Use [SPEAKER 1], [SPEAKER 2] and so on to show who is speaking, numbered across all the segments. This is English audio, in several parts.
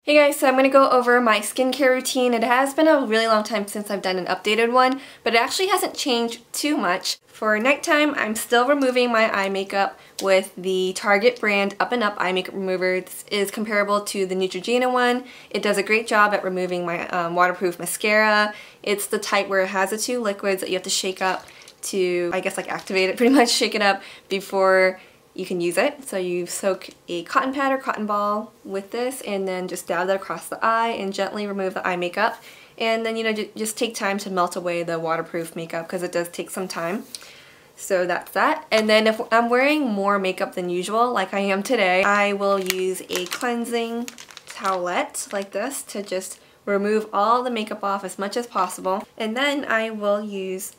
[SPEAKER 1] Hey guys, so I'm going to go over my skincare routine. It has been a really long time since I've done an updated one, but it actually hasn't changed too much. For nighttime, I'm still removing my eye makeup with the Target brand Up and Up eye makeup remover. This is comparable to the Neutrogena one. It does a great job at removing my waterproof mascara. It's the type where it has the two liquids that you have to shake up to, I guess, like activate it, pretty much shake it up before you can use it. So you soak a cotton pad or cotton ball with this and then just dab that across the eye and gently remove the eye makeup. And then, just take time to melt away the waterproof makeup because it does take some time. So that's that. And then if I'm wearing more makeup than usual, like I am today, I will use a cleansing towelette like this to just remove all the makeup off as much as possible. And then I will use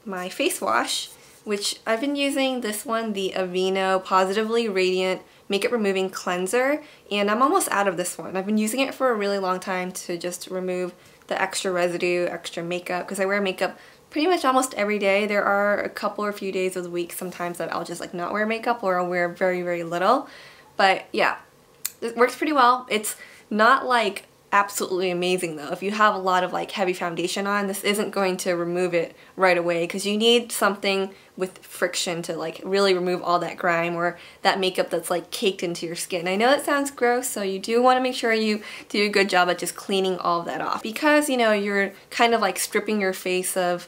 [SPEAKER 1] my face wash, which I've been using this one, the Aveeno Positively Radiant Makeup Removing Cleanser, and I'm almost out of this one. I've been using it for a really long time to just remove the extra residue, extra makeup, because I wear makeup pretty much almost every day. There are a couple or few days of the week sometimes that I'll just like not wear makeup or I'll wear very, very little. But yeah, it works pretty well. It's not like absolutely amazing though. If you have a lot of like heavy foundation on, this isn't going to remove it right away because you need something with friction to like really remove all that grime or that makeup that's like caked into your skin. I know that sounds gross, so you do want to make sure you do a good job at just cleaning all of that off because you're kind of like stripping your face of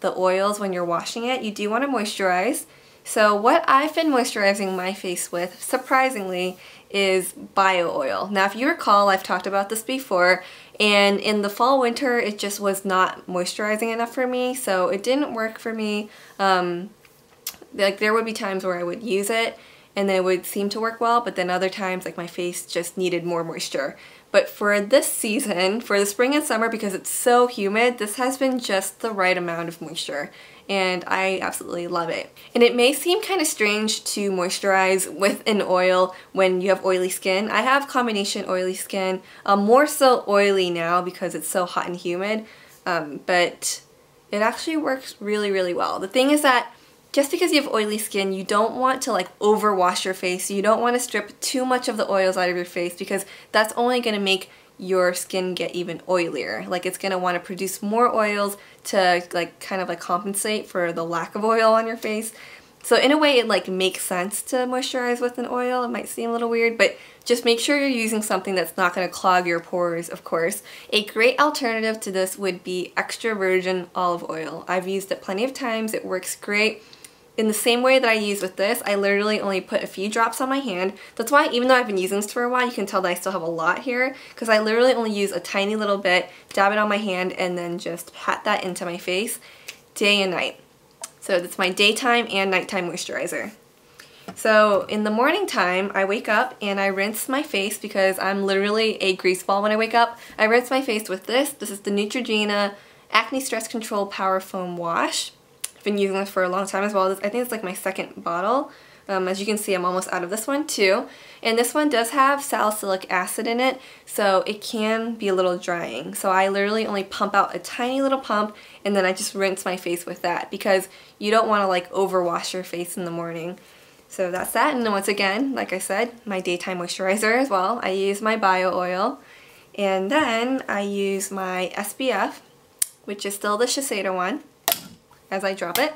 [SPEAKER 1] the oils when you're washing it. You do want to moisturize. So what I've been moisturizing my face with, surprisingly, is bio oil. Now if you recall, I've talked about this before, and in the fall winter it just was not moisturizing enough for me, so it didn't work for me. Like there would be times where I would use it and then it would seem to work well, but then other times like my face just needed more moisture. But for this season, for the spring and summer, because it's so humid, this has been just the right amount of moisture. And I absolutely love it. And it may seem kind of strange to moisturize with an oil when you have oily skin. I have combination oily skin, more so oily now because it's so hot and humid, but it actually works really, really well. The thing is that just because you have oily skin, you don't want to like overwash your face. You don't want to strip too much of the oils out of your face because that's only going to make your skin get even oilier. Like it's going to want to produce more oils to like kind of like compensate for the lack of oil on your face. So in a way it like makes sense to moisturize with an oil. It might seem a little weird, but just make sure you're using something that's not going to clog your pores, of course. A great alternative to this would be extra virgin olive oil. I've used it plenty of times. It works great. In the same way that I use with this, I literally only put a few drops on my hand. That's why even though I've been using this for a while, you can tell that I still have a lot here because I literally only use a tiny little bit, dab it on my hand, and then just pat that into my face day and night. So that's my daytime and nighttime moisturizer. So in the morning time, I wake up and I rinse my face because I'm literally a grease ball when I wake up. I rinse my face with this. This is the Neutrogena Acne Stress Control Power Foam Wash. Been using this for a long time as well. I think it's like my second bottle. As you can see, I'm almost out of this one too. And this one does have salicylic acid in it, so it can be a little drying. So I literally only pump out a tiny little pump and then I just rinse my face with that because you don't want to like overwash your face in the morning. So that's that. And then once again, like I said, my daytime moisturizer as well. I use my bio oil. And then I use my SPF, which is still the Shiseido one, as I drop it,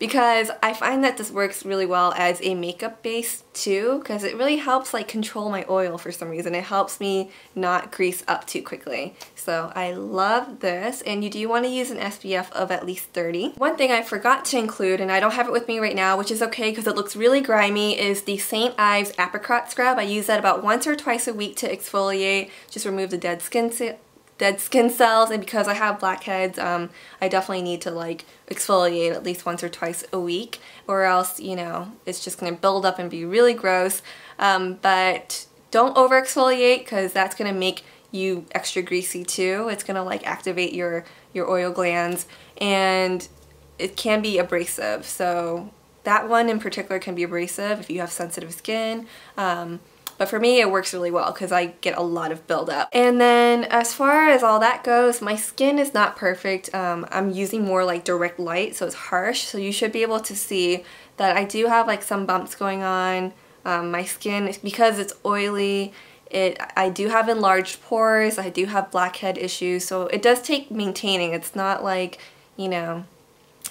[SPEAKER 1] because I find that this works really well as a makeup base too, because it really helps like control my oil for some reason. It helps me not grease up too quickly. So I love this, and you do want to use an SPF of at least 30. One thing I forgot to include, and I don't have it with me right now, which is okay because it looks really grimy, is the St. Ives Apricot Scrub. I use that about once or twice a week to exfoliate, just remove the dead skin cells, and because I have blackheads, I definitely need to like exfoliate at least once or twice a week, or else it's just gonna build up and be really gross. But don't over exfoliate because that's gonna make you extra greasy too. It's gonna like activate your oil glands, and it can be abrasive. So that one in particular can be abrasive if you have sensitive skin. But for me, it works really well because I get a lot of buildup. And then as far as all that goes, my skin is not perfect. I'm using more like direct light, so it's harsh. So you should be able to see that I do have like some bumps going on. My skin, because it's oily, I do have enlarged pores, I do have blackhead issues, so it does take maintaining. It's not like, you know,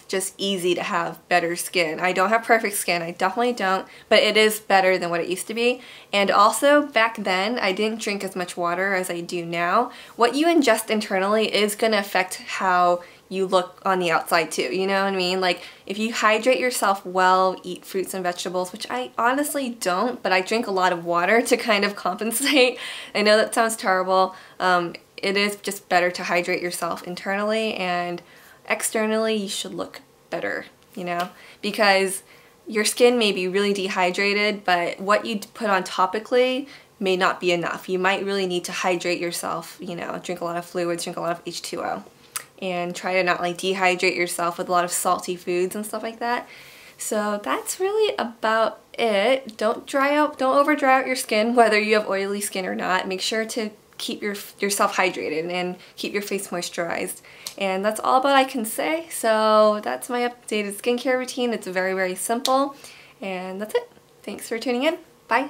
[SPEAKER 1] just easy to have better skin. I don't have perfect skin, I definitely don't, but it is better than what it used to be. And also back then I didn't drink as much water as I do now. What you ingest internally is going to affect how you look on the outside too, you know what I mean? Like if you hydrate yourself well, eat fruits and vegetables, which I honestly don't, but I drink a lot of water to kind of compensate. I know that sounds terrible. It is just better to hydrate yourself internally, and externally you should look better, you know, because your skin may be really dehydrated, but what you put on topically may not be enough. You might really need to hydrate yourself, you know, drink a lot of fluids, drink a lot of H2O, and try to not like dehydrate yourself with a lot of salty foods and stuff like that. So that's really about it. Don't over dry out your skin, whether you have oily skin or not. Make sure to keep yourself hydrated and keep your face moisturized. And that's all about I can say. So that's my updated skincare routine. It's very, very simple. And that's it. Thanks for tuning in. Bye.